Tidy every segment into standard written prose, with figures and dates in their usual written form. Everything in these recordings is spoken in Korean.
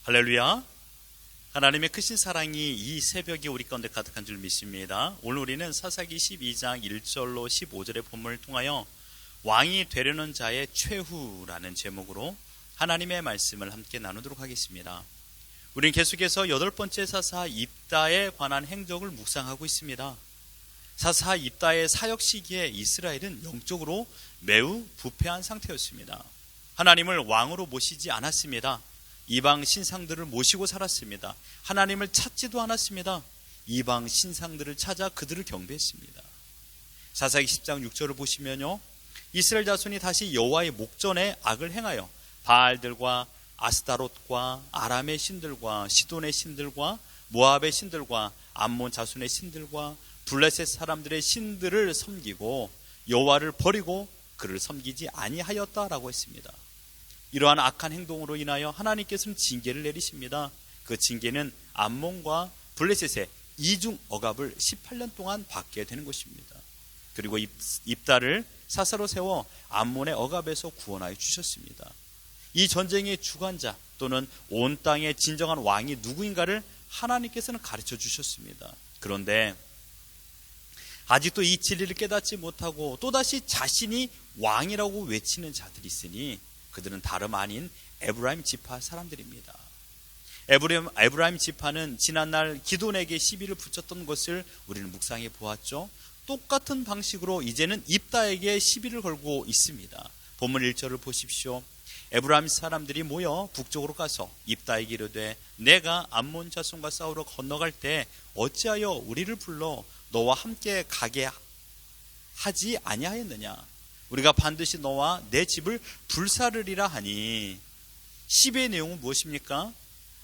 할렐루야. 하나님의 크신 사랑이 이 새벽에 우리 가운데 가득한 줄 믿습니다. 오늘 우리는 사사기 12장 1절로 15절의 본문을 통하여 왕이 되려는 자의 최후라는 제목으로 하나님의 말씀을 함께 나누도록 하겠습니다. 우리는 계속해서 8번째 사사 입다에 관한 행적을 묵상하고 있습니다. 사사 입다의 사역 시기에 이스라엘은 영적으로 매우 부패한 상태였습니다. 하나님을 왕으로 모시지 않았습니다. 이방 신상들을 모시고 살았습니다. 하나님을 찾지도 않았습니다. 이방 신상들을 찾아 그들을 경배했습니다. 사사기 10장 6절을 보시면요, 이스라엘 자손이 다시 여호와의 목전에 악을 행하여 바알들과 아스타롯과 아람의 신들과 시돈의 신들과 모압의 신들과 암몬 자손의 신들과 블레셋 사람들의 신들을 섬기고 여호와를 버리고 그를 섬기지 아니하였다라고 했습니다. 이러한 악한 행동으로 인하여 하나님께서는 징계를 내리십니다. 그 징계는 암몬과 블레셋의 이중 억압을 18년 동안 받게 되는 것입니다. 그리고 입다를 사사로 세워 암몬의 억압에서 구원하여 주셨습니다. 이 전쟁의 주관자 또는 온 땅의 진정한 왕이 누구인가를 하나님께서는 가르쳐 주셨습니다. 그런데 아직도 이 진리를 깨닫지 못하고 또다시 자신이 왕이라고 외치는 자들이 있으니 그들은 다름 아닌 에브라임 지파 사람들입니다. 에브라임 지파는 지난날 기돈에게 시비를 붙였던 것을 우리는 묵상해 보았죠. 똑같은 방식으로 이제는 입다에게 시비를 걸고 있습니다. 본문 1절을 보십시오. 에브라임 사람들이 모여 북쪽으로 가서 입다에게 이르되 내가 암몬 자손과 싸우러 건너갈 때 어찌하여 우리를 불러 너와 함께 가게 하지 아니하였느냐? 우리가 반드시 너와 내 집을 불사르리라 하니, 시비의 내용은 무엇입니까?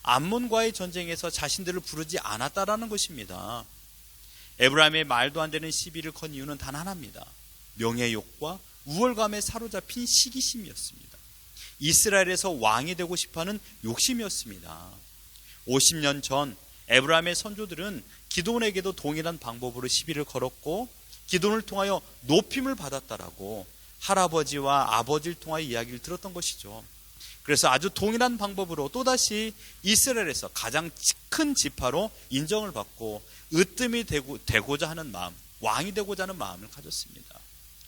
암몬과의 전쟁에서 자신들을 부르지 않았다라는 것입니다. 에브라임의 말도 안 되는 시비를 건 이유는 단 하나입니다. 명예욕과 우월감에 사로잡힌 시기심이었습니다. 이스라엘에서 왕이 되고 싶어하는 욕심이었습니다. 50년 전 에브라임의 선조들은 기돈에게도 동일한 방법으로 시비를 걸었고 기돈을 통하여 높임을 받았다라고 할아버지와 아버지를 통하여 이야기를 들었던 것이죠. 그래서 아주 동일한 방법으로 또다시 이스라엘에서 가장 큰 지파로 인정을 받고 으뜸이 되고자 하는 마음, 왕이 되고자 하는 마음을 가졌습니다.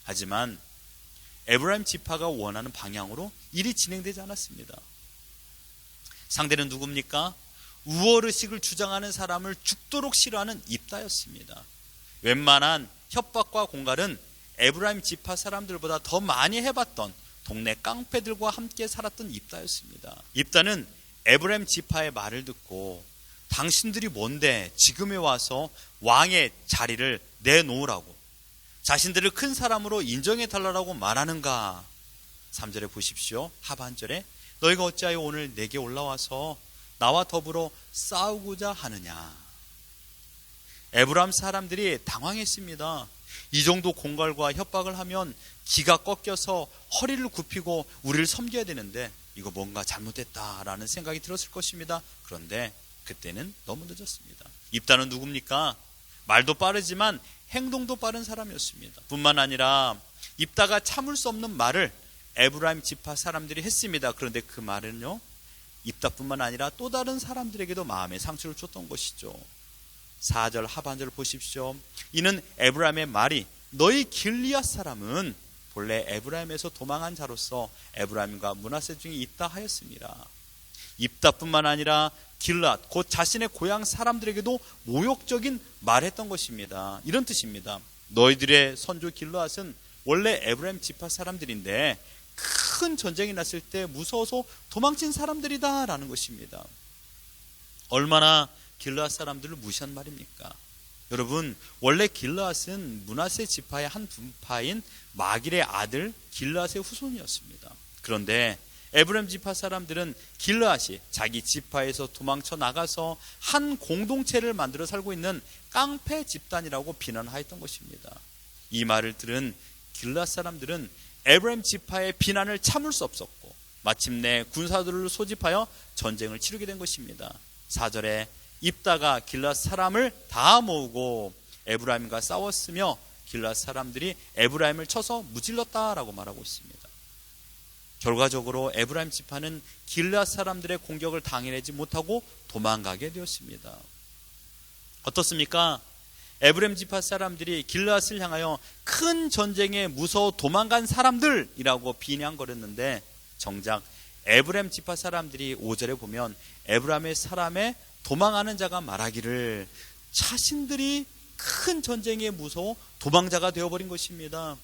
하지만 에브라임 지파가 원하는 방향으로 일이 진행되지 않았습니다. 상대는 누굽니까? 우월의식을 주장하는 사람을 죽도록 싫어하는 입다였습니다. 웬만한 협박과 공갈은 에브라임 지파 사람들보다 더 많이 해봤던 동네 깡패들과 함께 살았던 입다였습니다. 입다는 에브라임 지파의 말을 듣고 당신들이 뭔데 지금에 와서 왕의 자리를 내놓으라고, 자신들을 큰 사람으로 인정해달라고 말하는가? 3절에 보십시오. 하반절에 너희가 어찌하여 오늘 내게 올라와서 나와 더불어 싸우고자 하느냐? 에브라임 사람들이 당황했습니다. 이 정도 공갈과 협박을 하면 기가 꺾여서 허리를 굽히고 우리를 섬겨야 되는데 이거 뭔가 잘못됐다라는 생각이 들었을 것입니다. 그런데 그때는 너무 늦었습니다. 입다는 누굽니까? 말도 빠르지만 행동도 빠른 사람이었습니다. 뿐만 아니라 입다가 참을 수 없는 말을 에브라임 지파 사람들이 했습니다. 그런데 그 말은요, 입다뿐만 아니라 또 다른 사람들에게도 마음의 상처를 줬던 것이죠. 4절 하반절을 보십시오. 이는 에브라임의 말이 너희 길리앗 사람은 본래 에브라임에서 도망한 자로서 에브라임과 므낫세 중에 있다 하였습니다. 입다뿐만 아니라 길앗, 곧 자신의 고향 사람들에게도 모욕적인 말했던 것입니다. 이런 뜻입니다. 너희들의 선조 길앗은 원래 에브라임 지파 사람들인데 큰 전쟁이 났을 때 무서워서 도망친 사람들이다 라는 것입니다. 얼마나 길르앗 사람들을 무시한 말입니까? 여러분, 원래 길르앗은 므낫세 지파의 한 분파인 마길의 아들 길르앗의 후손이었습니다. 그런데 에브라임 지파 사람들은 길르앗이 자기 지파에서 도망쳐 나가서 한 공동체를 만들어 살고 있는 깡패 집단이라고 비난하였던 것입니다. 이 말을 들은 길르앗 사람들은 에브라임 지파의 비난을 참을 수 없었고 마침내 군사들을 소집하여 전쟁을 치르게 된 것입니다. 4절에 입다가 길앗 사람을 다 모으고 에브라임과 싸웠으며 길앗 사람들이 에브라임을 쳐서 무질렀다라고 말하고 있습니다. 결과적으로 에브라임 지파는 길앗 사람들의 공격을 당해내지 못하고 도망가게 되었습니다. 어떻습니까? 에브라임 지파 사람들이 길앗을 향하여 큰 전쟁에 무서워 도망간 사람들이라고 비난거렸는데, 정작 에브라임 지파 사람들이 5절에 보면 에브라임의 사람의 도망하는 자가 말하기를 자신들이 큰 전쟁에 무서워 도망자가 되어버린 것입니다.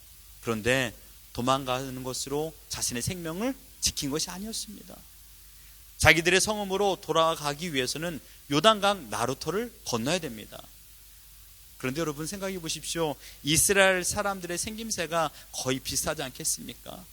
그런데 도망가는 것으로 자신의 생명을 지킨 것이 아니었습니다. 자기들의 성읍으로 돌아가기 위해서는 요단강 나루터를 건너야 됩니다. 그런데 여러분 생각해 보십시오. 이스라엘 사람들의 생김새가 거의 비슷하지 않겠습니까?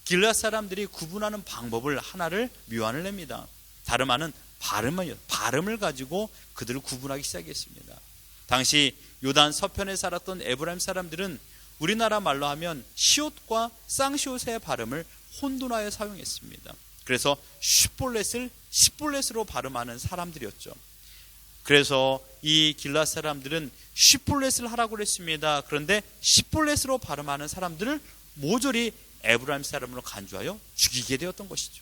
길앗 사람들이 구분하는 방법을 하나를 묘안을 냅니다. 다름 아닌 발음을 가지고 그들을 구분하기 시작했습니다. 당시 요단 서편에 살았던 에브라임 사람들은 우리나라 말로 하면 시옷과 쌍시옷의 발음을 혼돈하여 사용했습니다. 그래서 쉿볼렛을 시볼렛으로 발음하는 사람들이었죠. 그래서 이 길앗 사람들은 쉿볼렛을 하라고 그랬습니다. 그런데 시볼렛으로 발음하는 사람들을 모조리 에브라임 사람으로 간주하여 죽이게 되었던 것이죠.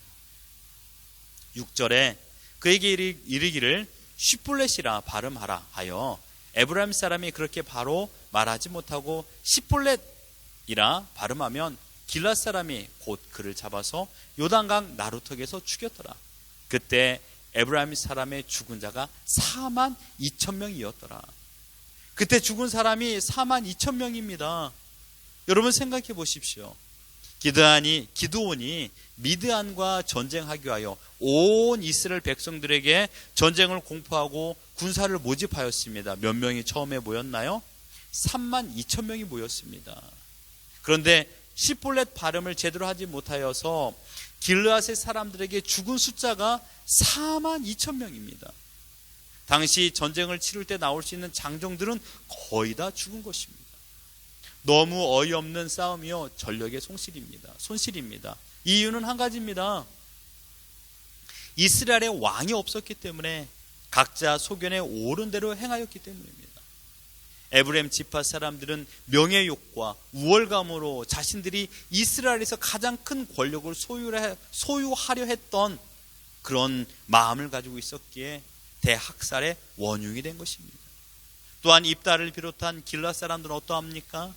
6절에 그에게 이르기를 쉿볼렛이라 발음하라 하여 에브라임 사람이 그렇게 바로 말하지 못하고 시볼렛이라 발음하면 길앗 사람이 곧 그를 잡아서 요단강 나루턱에서 죽였더라. 그때 에브라임 사람의 죽은 자가 4만 2천 명이었더라. 그때 죽은 사람이 4만 2천 명입니다. 여러분 생각해 보십시오. 기드온이 미드안과 전쟁하기 위하여 온 이스라엘 백성들에게 전쟁을 공포하고 군사를 모집하였습니다. 몇 명이 처음에 모였나요? 3만 2천 명이 모였습니다. 그런데 시볼렛 발음을 제대로 하지 못하여서 길르앗의 사람들에게 죽은 숫자가 4만 2천 명입니다. 당시 전쟁을 치를 때 나올 수 있는 장정들은 거의 다 죽은 것입니다. 너무 어이없는 싸움이요, 전력의 손실입니다. 이유는 한 가지입니다. 이스라엘의 왕이 없었기 때문에 각자 소견에 옳은 대로 행하였기 때문입니다. 에브라임 지파 사람들은 명예욕과 우월감으로 자신들이 이스라엘에서 가장 큰 권력을 소유하려 했던 그런 마음을 가지고 있었기에 대학살의 원흉이 된 것입니다. 또한 입다를 비롯한 길앗 사람들은 어떠합니까?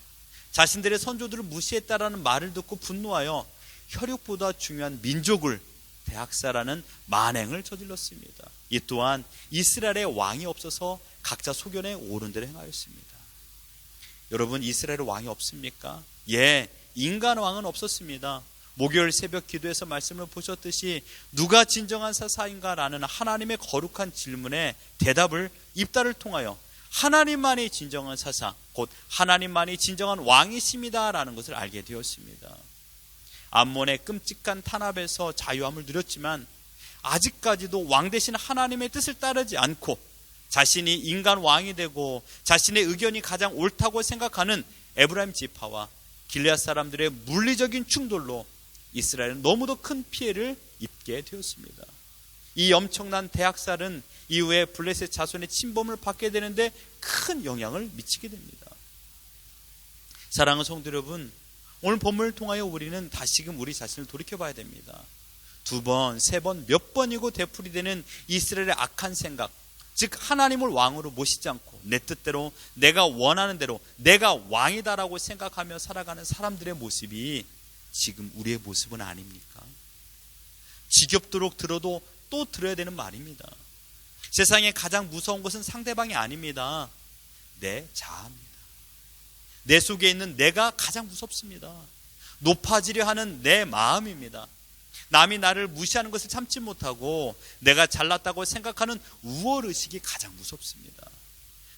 자신들의 선조들을 무시했다라는 말을 듣고 분노하여 혈육보다 중요한 민족을 대학살하는 만행을 저질렀습니다. 이 또한 이스라엘의 왕이 없어서 각자 소견에 옳은 대로 행하였습니다. 여러분, 이스라엘의 왕이 없습니까? 예, 인간 왕은 없었습니다. 목요일 새벽 기도에서 말씀을 보셨듯이 누가 진정한 사사인가라는 하나님의 거룩한 질문에 대답을 입다를 통하여 하나님만이 진정한 사사, 곧 하나님만이 진정한 왕이십니다라는 것을 알게 되었습니다. 암몬의 끔찍한 탄압에서 자유함을 누렸지만 아직까지도 왕 대신 하나님의 뜻을 따르지 않고 자신이 인간 왕이 되고 자신의 의견이 가장 옳다고 생각하는 에브라임 지파와 길앗 사람들의 물리적인 충돌로 이스라엘은 너무도 큰 피해를 입게 되었습니다. 이 엄청난 대학살은 이후에 블레셋 자손의 침범을 받게 되는데 큰 영향을 미치게 됩니다. 사랑하는 성도 여러분, 오늘 본문을 통하여 우리는 다시금 우리 자신을 돌이켜봐야 됩니다. 2번, 3번, 몇 번이고 되풀이되는 이스라엘의 악한 생각, 즉 하나님을 왕으로 모시지 않고 내 뜻대로 내가 원하는 대로 내가 왕이다라고 생각하며 살아가는 사람들의 모습이 지금 우리의 모습은 아닙니까? 지겹도록 들어도 또 들어야 되는 말입니다. 세상에 가장 무서운 것은 상대방이 아닙니다. 내 자아입니다. 내 속에 있는 내가 가장 무섭습니다. 높아지려 하는 내 마음입니다. 남이 나를 무시하는 것을 참지 못하고 내가 잘났다고 생각하는 우월의식이 가장 무섭습니다.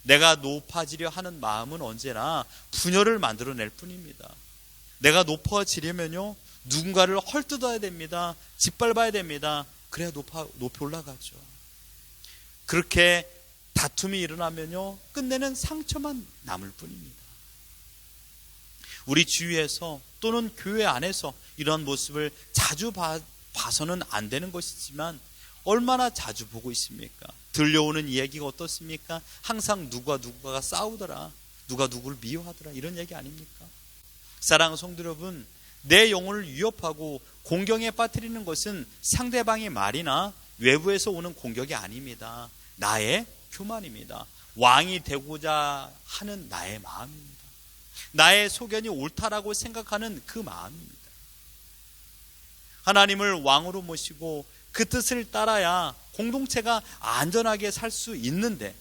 내가 높아지려 하는 마음은 언제나 분열을 만들어낼 뿐입니다. 내가 높아지려면요, 누군가를 헐뜯어야 됩니다. 짓밟아야 됩니다. 그래야 높이 올라가죠. 그렇게 다툼이 일어나면요, 끝내는 상처만 남을 뿐입니다. 우리 주위에서 또는 교회 안에서 이런 모습을 자주 봐서는 안 되는 것이지만 얼마나 자주 보고 있습니까? 들려오는 이야기가 어떻습니까? 항상 누가가 싸우더라, 누가 누구를 미워하더라, 이런 얘기 아닙니까? 사랑하는 성도 여러분, 내 영혼을 위협하고 공경에 빠뜨리는 것은 상대방의 말이나 외부에서 오는 공격이 아닙니다. 나의 교만입니다. 왕이 되고자 하는 나의 마음입니다. 나의 소견이 옳다라고 생각하는 그 마음입니다. 하나님을 왕으로 모시고 그 뜻을 따라야 공동체가 안전하게 살 수 있는데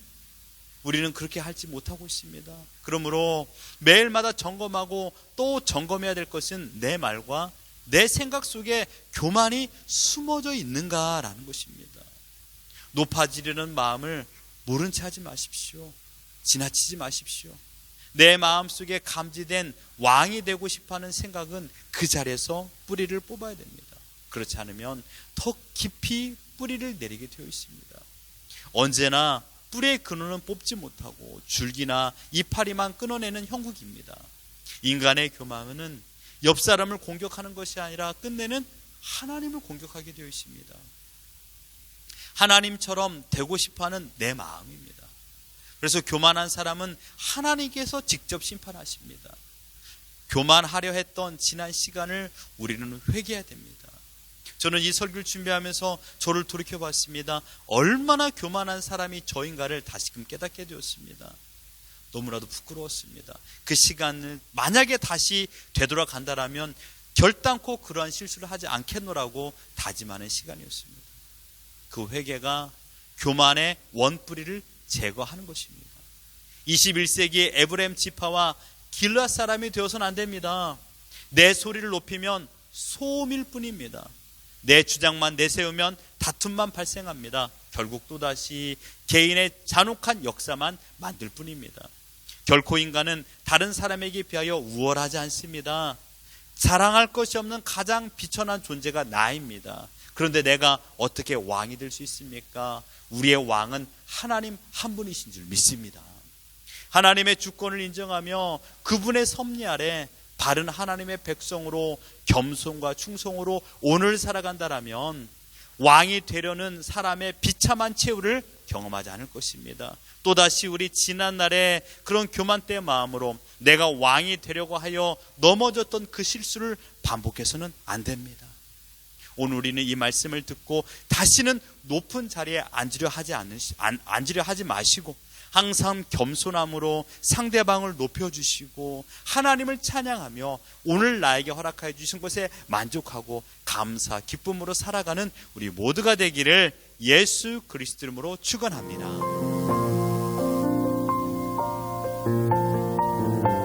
우리는 그렇게 하지 못하고 있습니다. 그러므로 매일마다 점검하고 또 점검해야 될 것은 내 말과 내 생각 속에 교만이 숨어져 있는가라는 것입니다. 높아지려는 마음을 모른 채 하지 마십시오. 지나치지 마십시오. 내 마음속에 감지된 왕이 되고 싶어하는 생각은 그 자리에서 뿌리를 뽑아야 됩니다. 그렇지 않으면 더 깊이 뿌리를 내리게 되어 있습니다. 언제나 뿌리의 근원은 뽑지 못하고 줄기나 이파리만 끊어내는 형국입니다. 인간의 교만은 옆 사람을 공격하는 것이 아니라 끝내는 하나님을 공격하게 되어 있습니다. 하나님처럼 되고 싶어하는 내 마음입니다. 그래서 교만한 사람은 하나님께서 직접 심판하십니다. 교만하려 했던 지난 시간을 우리는 회개해야 됩니다. 저는 이 설교를 준비하면서 저를 돌이켜봤습니다. 얼마나 교만한 사람이 저인가를 다시금 깨닫게 되었습니다. 너무나도 부끄러웠습니다. 그 시간을 만약에 다시 되돌아간다라면 결단코 그러한 실수를 하지 않겠노라고 다짐하는 시간이었습니다. 그 회개가 교만의 원뿌리를 제거하는 것입니다. 21세기의 에브라임 지파와 길앗 사람이 되어서는 안 됩니다. 내 소리를 높이면 소음일 뿐입니다. 내 주장만 내세우면 다툼만 발생합니다. 결국 또다시 개인의 잔혹한 역사만 만들 뿐입니다. 결코 인간은 다른 사람에게 비하여 우월하지 않습니다. 자랑할 것이 없는 가장 비천한 존재가 나입니다. 그런데 내가 어떻게 왕이 될 수 있습니까? 우리의 왕은 하나님 한 분이신 줄 믿습니다. 하나님의 주권을 인정하며 그분의 섭리 아래 바른 하나님의 백성으로 겸손과 충성으로 오늘 살아간다라면 왕이 되려는 사람의 비참한 최후를 경험하지 않을 것입니다. 또다시 우리 지난날의 그런 교만때의 마음으로 내가 왕이 되려고 하여 넘어졌던 그 실수를 반복해서는 안 됩니다. 오늘 우리는 이 말씀을 듣고 다시는 높은 자리에 앉으려 하지 마시고 항상 겸손함으로 상대방을 높여주시고 하나님을 찬양하며 오늘 나에게 허락하여 주신 것에 만족하고 감사, 기쁨으로 살아가는 우리 모두가 되기를 예수 그리스도 이름으로 축원합니다.